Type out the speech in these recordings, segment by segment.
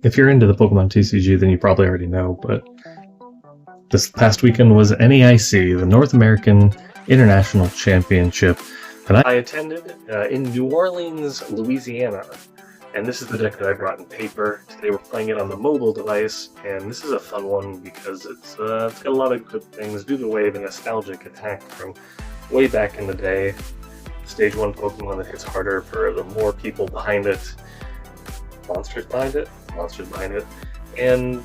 If you're into the Pokemon TCG, then you probably already know, but this past weekend was NAIC, the North American International Championship, and I attended in New Orleans, Louisiana. And this is the deck that I brought in paper. Today we're playing it on the mobile device, and this is a fun one because it's got a lot of good things due to the way of a nostalgic attack from way back in the day. Stage 1 Pokemon that hits harder for the more people behind it. Monsters behind it, and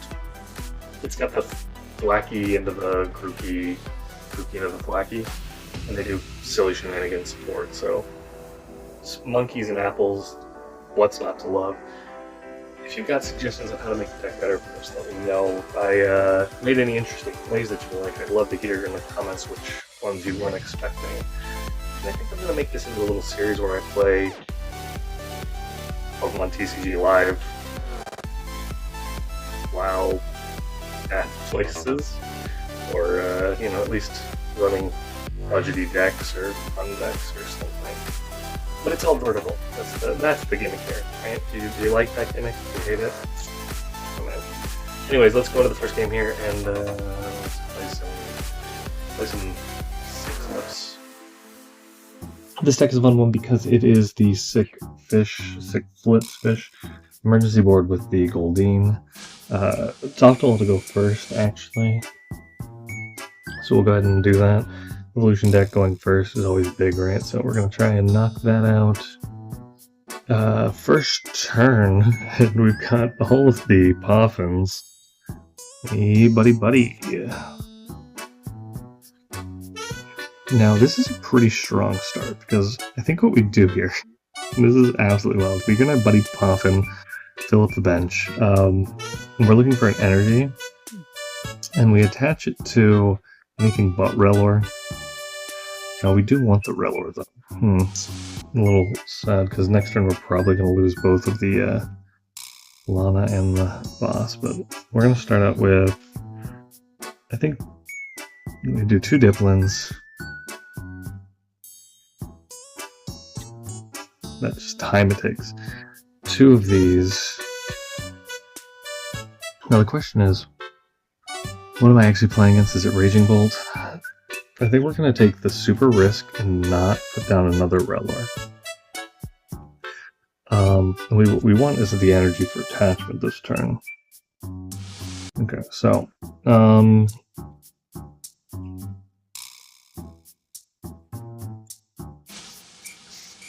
it's got the Thwackey into the Grookey into the Thwackey, and they do silly shenanigans for it. So, monkeys and apples. What's not to love? If you've got suggestions on how to make the deck better, please let me know. If I made any interesting plays that you like, I'd love to hear in the comments which ones you weren't expecting. And I think I'm going to make this into a little series where I play Pokemon TCG live while at places, or at least running budgety decks or fun decks or something. But it's all vertical. That's the gimmick here, right? Do you like that gimmick? Do you hate it? Anyways, let's go to the first game here and let's play some 6-ups. This deck is a fun one because it is the Sick Flits Fish emergency board with the Goldeen. It's optimal to go first, actually. So we'll go ahead and do that. Evolution deck going first is always big, right? So we're going to try and knock that out. First turn, and we've got all of the Poffins. Hey, buddy. Now, this is a pretty strong start, because I think what we do here, this is absolutely wild. We're going to have Buddy Poffin fill up the bench. And we're looking for an energy, and we attach it to anything but Rellor. Now, we do want the Rellor, though. A little sad, because next turn we're probably going to lose both of the Lana and the boss, but we're going to start out with, I think, we do 2 Dipplins. That's just time it takes. 2 of these. Now the question is, what am I actually playing against? Is it Raging Bolt? I think we're going to take the super risk and not put down another Rellor. What we want is the energy for attachment this turn. Okay, so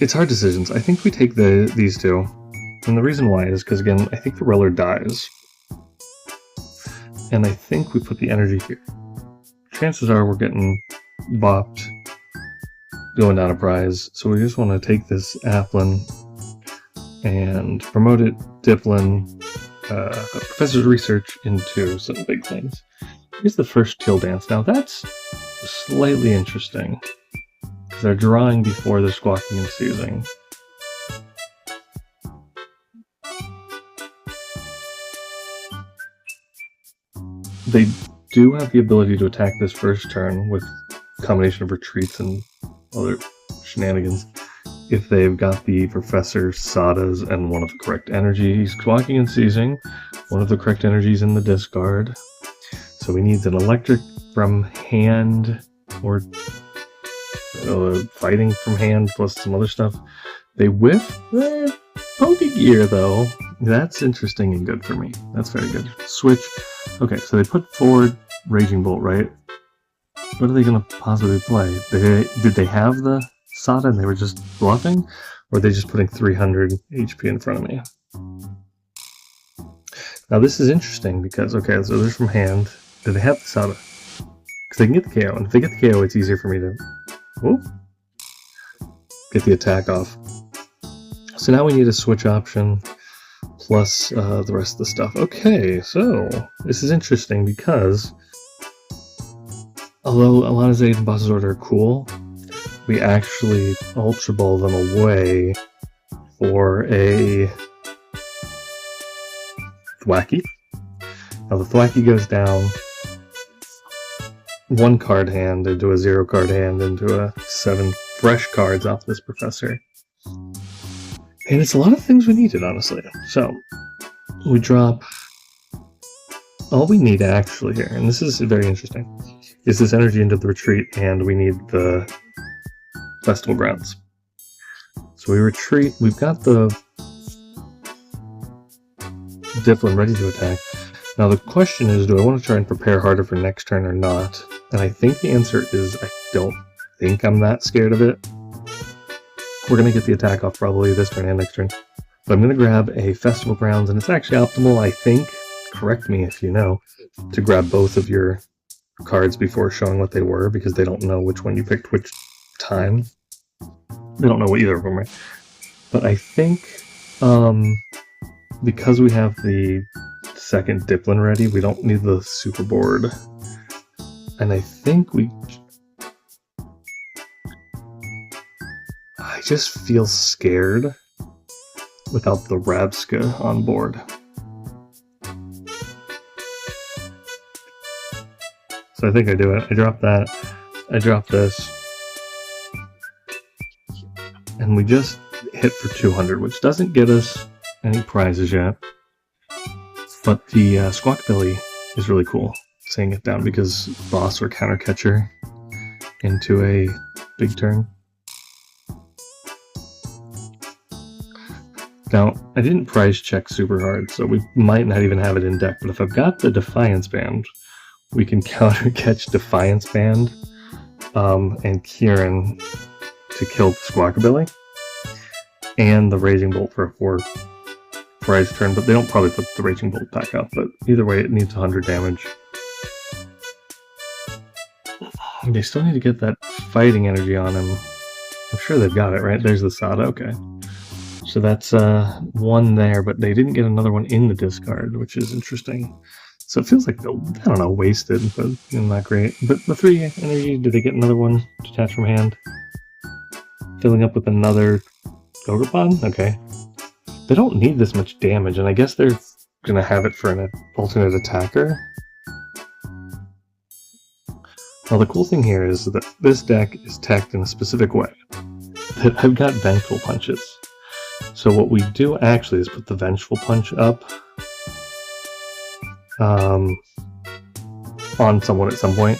it's hard decisions. I think we take these 2, and the reason why is because, again, I think the Rellor dies, and I think we put the energy here. Chances are we're getting bopped, going down a prize, so we just want to take this Applin and promote it, Dipplin, Professor's Research into some big things. Here's the first Teal Dance. Now that's slightly interesting, because they're drawing before they're squawking and seizing. They do have the ability to attack this first turn with a combination of retreats and other shenanigans if they've got the Professor Sadas and one of the correct energies. Squawking and seizing, one of the correct energies in the discard. So we need an electric from hand, or fighting from hand, plus some other stuff. They whiff the Pokegear, though. That's interesting and good for me. That's very good. Switch. Okay, so they put forward Raging Bolt, right? What are they going to possibly play? Did they have the Sada and they were just bluffing? Or are they just putting 300 HP in front of me? Now this is interesting because, okay, so there's from hand. Do they have the Sada? Because they can get the KO, and if they get the KO, it's easier for me to get the attack off. So now we need a switch option, plus the rest of the stuff. Okay, so this is interesting because although Alana's and Boss's Order are cool, we actually Ultra Ball them away for a Thwackey. Now the Thwackey goes down 1 card hand into a 0 card hand into a 7 fresh cards off this Professor. And it's a lot of things we needed, honestly. So, we drop... All we need actually here, and this is very interesting, is this energy into the retreat, and we need the festival grounds. So we retreat, we've got the Dipplin ready to attack. Now the question is, do I want to try and prepare harder for next turn or not? And I think the answer is I don't think I'm that scared of it. We're going to get the attack off probably this turn and next turn. But I'm going to grab a Festival Grounds, and it's actually optimal, I think, correct me if you know, to grab both of your cards before showing what they were, because they don't know which one you picked which time. They don't know either of them, right? But I think, because we have the second Dipplin ready, we don't need the super board. And I think I just feel scared without the Rabsca on board. So I think I do it. I drop that, I drop this, and we just hit for 200, which doesn't get us any prizes yet. But the Squawkabilly is really cool, saying it down, because boss or counter catcher into a big turn. Now, I didn't prize check super hard, so we might not even have it in deck, but if I've got the Defiance Band, we can counter catch Defiance Band and Kieran to kill the Squawkabilly, and the Raging Bolt for a 4 prize turn, but they don't probably put the Raging Bolt back up, but either way it needs 100 damage. They still need to get that fighting energy on him. I'm sure they've got it, right? There's the Sada, okay. So that's one there, but they didn't get another one in the discard, which is interesting. So it feels like, I don't know, wasted, but not great. But the 3 energy, did they get another one detached from hand? Filling up with another Ogerpon? Okay. They don't need this much damage, and I guess they're going to have it for an alternate attacker. Well, the cool thing here is that this deck is teched in a specific way. That I've got Vengeful Punches. So what we do actually is put the Vengeful Punch up on someone at some point,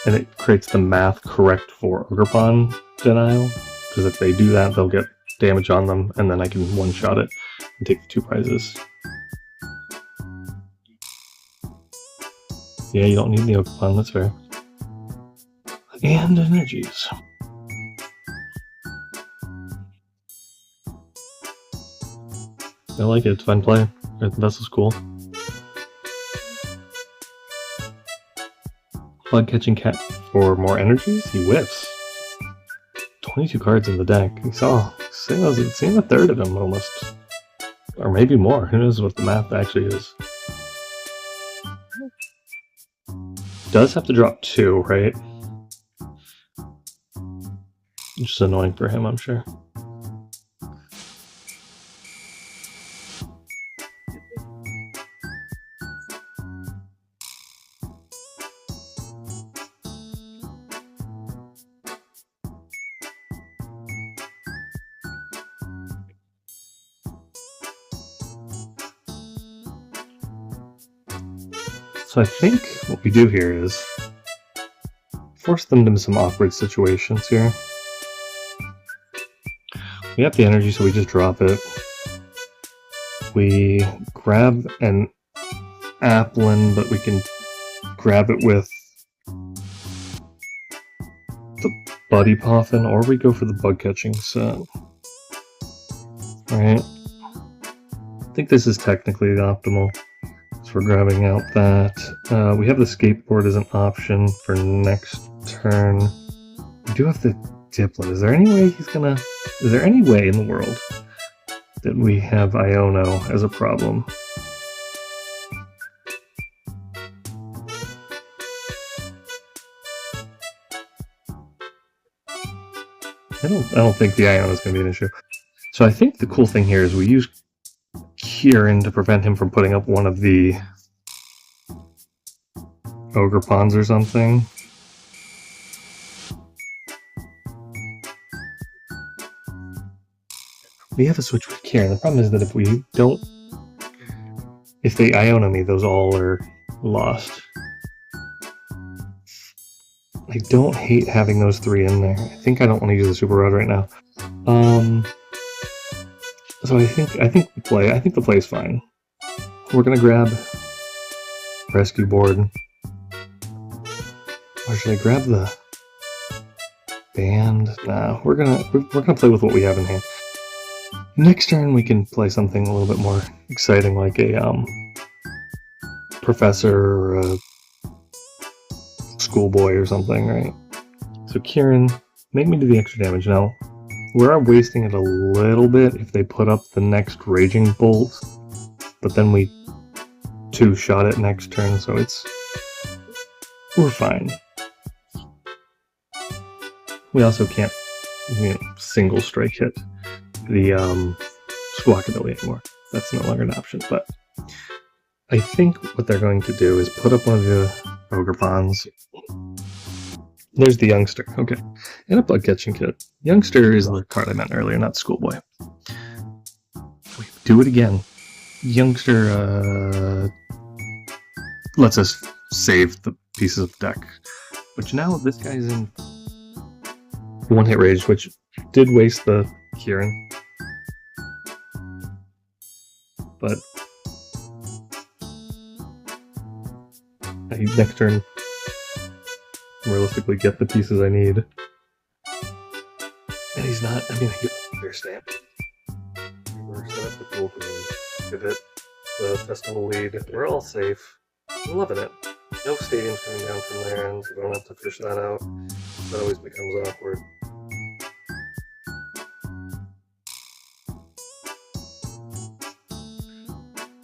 and it creates the math correct for Ogerpon denial, because if they do that, they'll get damage on them, and then I can one-shot it and take the 2 prizes. Yeah, you don't need the Ogerpon, that's fair. And energies. I like it, it's fun play. The vessel's cool. Bug catching cat for more energies? He whiffs. 22 cards in the deck. He saw a third of them almost. Or maybe more. Who knows what the math actually is. Does have to drop 2, right? Which is annoying for him, I'm sure. So I think what we do here is force them into some awkward situations here. We have the energy, so we just drop it. We grab an Applin, but we can grab it with the Buddy-Buddy Poffin, or we go for the bug catching set. Alright. I think this is technically the optimal. So we're grabbing out that. We have the skateboard as an option for next turn. We do have the Dipplin. Is there any way is there any way in the world that we have Iono as a problem? I don't think the Iono is going to be an issue. So I think the cool thing here is we use Kieran to prevent him from putting up one of the Ogerpons or something. We have a switch with Kieran. The problem is that if we don't if they Iona me, those all are lost. I don't hate having those 3 in there. I think I don't want to use the Super Rod right now. So I think the play is fine. We're gonna grab rescue board. Or should I grab the band? Nah, we're gonna play with what we have in hand. Next turn we can play something a little bit more exciting, like a professor or a schoolboy or something, right? So Kieran, make me do the extra damage. Now, we are wasting it a little bit if they put up the next Raging Bolt, but then we 2-shot it next turn, so we're fine. We also can't, single strike hit the squawk ability anymore. That's no longer an option, but I think what they're going to do is put up one of the Ogre Pawns. There's the Youngster, okay. And a Bug Catching Kit. Youngster is the card I meant earlier, not Schoolboy. Wait, do it again. Youngster lets us save the pieces of the deck. Which now this guy's in 1-hit rage, which did waste the Kieran. But next turn, realistically get the pieces I need. And he's not, I give him a fair stamp. We're set up the pool for me. Give it the festival lead. We're all safe. I'm loving it. No stadiums coming down from their end, so we don't have to fish that out. That always becomes awkward.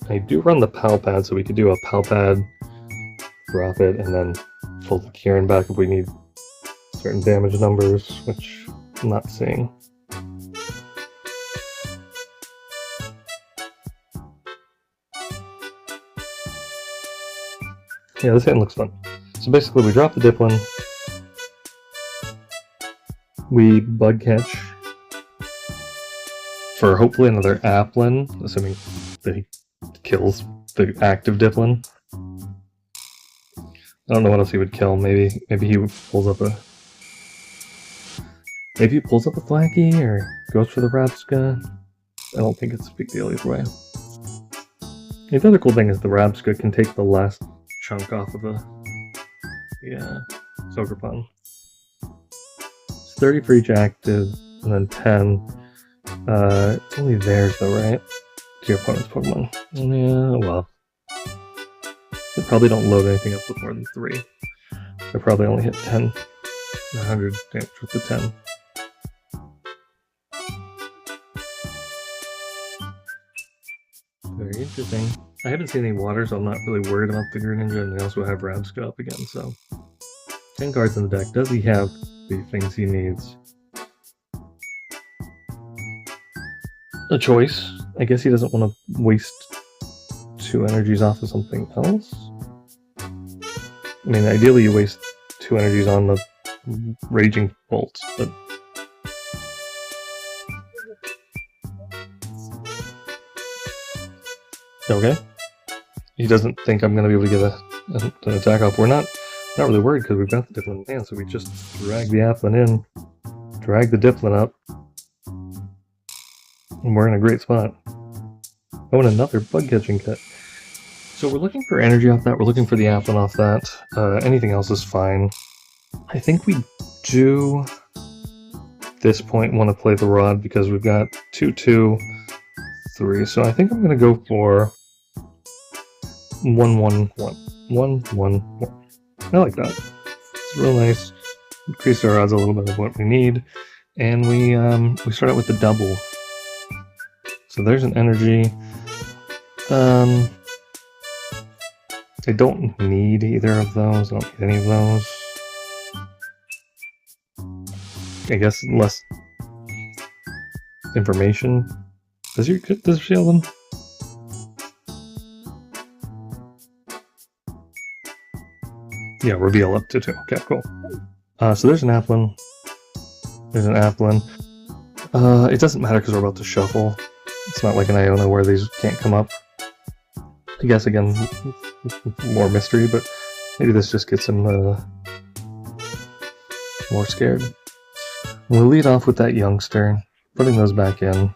I do run the PAL pad, so we could do a PAL pad, drop it, and then pull the Kieran back if we need certain damage numbers, which I'm not seeing. Yeah, this hand looks fun. So basically we drop the Dipplin, we Bug Catch for hopefully another Applin, assuming that he kills the active Dipplin. I don't know what else he would kill. Maybe he pulls up a Thwackey or goes for the Rabsca. I don't think it's a big deal either way. The other cool thing is the Rabsca can take the last chunk off of the Ogre Pawn. It's 30 for each active, and then 10. It's only theirs though, right? To your opponent's Pokemon. Yeah, well. They probably don't load anything up with more than 3. They probably only hit 10. 100 damage with the 10. Very interesting. I haven't seen any water, so I'm not really worried about the Greninja, and they also have Rabsca up again, so 10 cards in the deck. Does he have the things he needs? A choice. I guess he doesn't want to waste 2 energies off of something else. I mean, ideally you waste 2 energies on the Raging Bolts, but okay. He doesn't think I'm going to be able to get an attack off. We're not really worried because we've got the Dipplin in hand, so we just drag the Applin in, drag the Dipplin up, and we're in a great spot. Oh, and another Bug Catching Kit. So we're looking for energy off that, we're looking for the Applin off that. Anything else is fine. I think we do, at this point, want to play the Rod because we've got 2, 2, 3. So I think I'm going to go for 1, 1, 1. 1, 1, 1. I like that. It's real nice. Increase our odds a little bit of what we need. And we start out with the double. So there's an energy. I don't need either of those. I don't need any of those. I guess less information. Does it shield them? Yeah, reveal up to 2. Okay, cool. So there's an Applin. There's an Applin. It doesn't matter because we're about to shuffle. It's not like an Iona where these can't come up. I guess again, more mystery, but maybe this just gets him more scared. We'll lead off with that Youngster, putting those back in.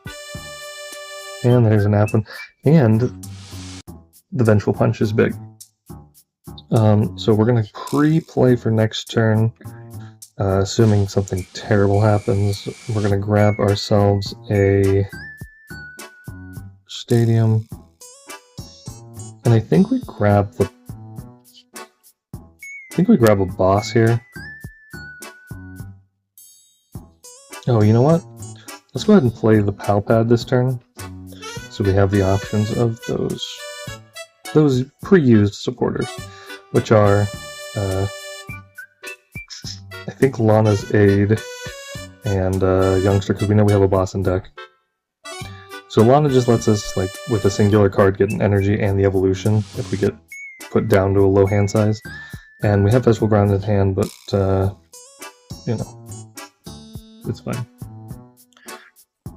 And there's an Applin. And the Vengeful Punch is big. So we're going to pre-play for next turn. Assuming something terrible happens, we're going to grab ourselves a Stadium. And I think we grab a boss here. Oh, you know what? Let's go ahead and play the PAL pad this turn. So we have the options of those pre-used supporters, which are I think Lana's Aid and Youngster, because we know we have a boss in deck. So Lana just lets us, like, with a singular card, get an energy and the evolution if we get put down to a low hand size. And we have Festival Ground in hand, but, you know, it's fine.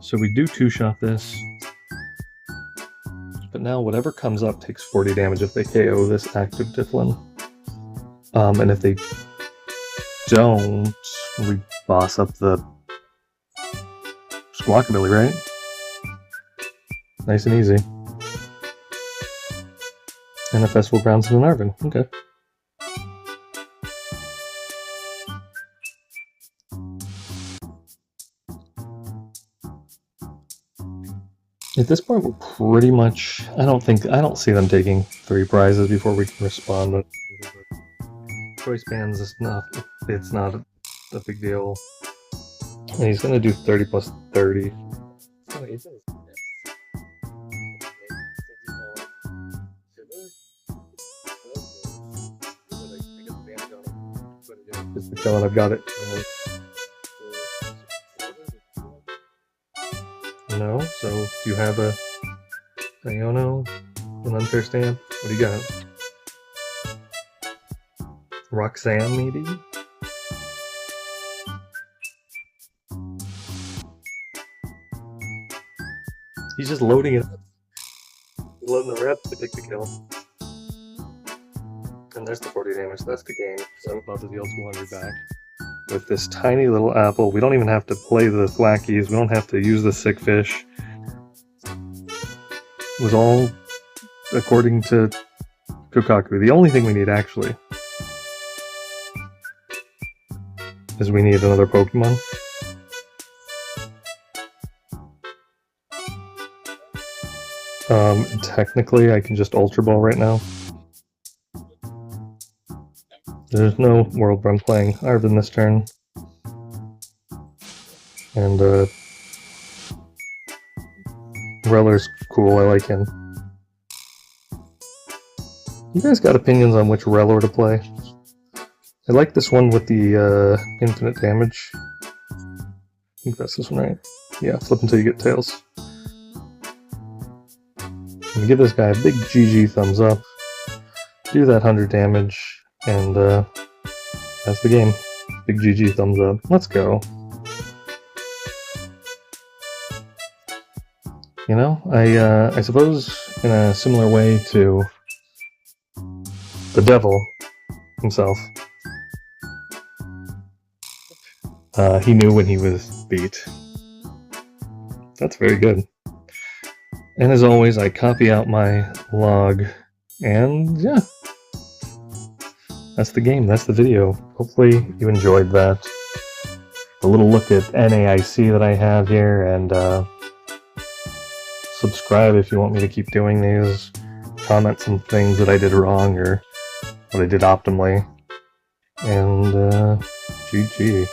So we do two-shot this. But now whatever comes up takes 40 damage if they KO this active Dipplin. And if they don't, we boss up the Squawkabilly, right? Nice and easy. And a Festival Grounds in an Arvin. Okay. At this point, we're pretty much... I don't see them taking 3 prizes before we can respond. But choice bands is not... It's not a big deal. And he's gonna do 30 plus 30. Oh, he's just the kill, and I've got it. No, so do you have a Iono, an unfair stamp? What do you got? Roxanne, maybe? He's just loading it up. He's loading the rep to pick the kill. And there's the 40 damage, that's the game. So I'm about to deal 200 back. With this tiny little apple, we don't even have to play the Thwackies, we don't have to use the sick fish. It was all according to Kokaku. The only thing we need, actually, is we need another Pokemon. Technically, I can just Ultra Ball right now. There's no world where I'm playing Arvin this turn. And, Rellor's cool, I like him. You guys got opinions on which Rellor to play? I like this one with the, infinite damage. I think that's this one, right? Yeah, flip until you get tails. And give this guy a big GG thumbs up. Do that 100 damage. And, that's the game. Big GG thumbs up. Let's go. You know, I suppose in a similar way to the devil himself, he knew when he was beat. That's very good. And as always, I copy out my log, and yeah. That's the game, that's the video. Hopefully you enjoyed that. A little look at NAIC that I have here, and subscribe if you want me to keep doing these. Comment some things that I did wrong or what I did optimally. And GG.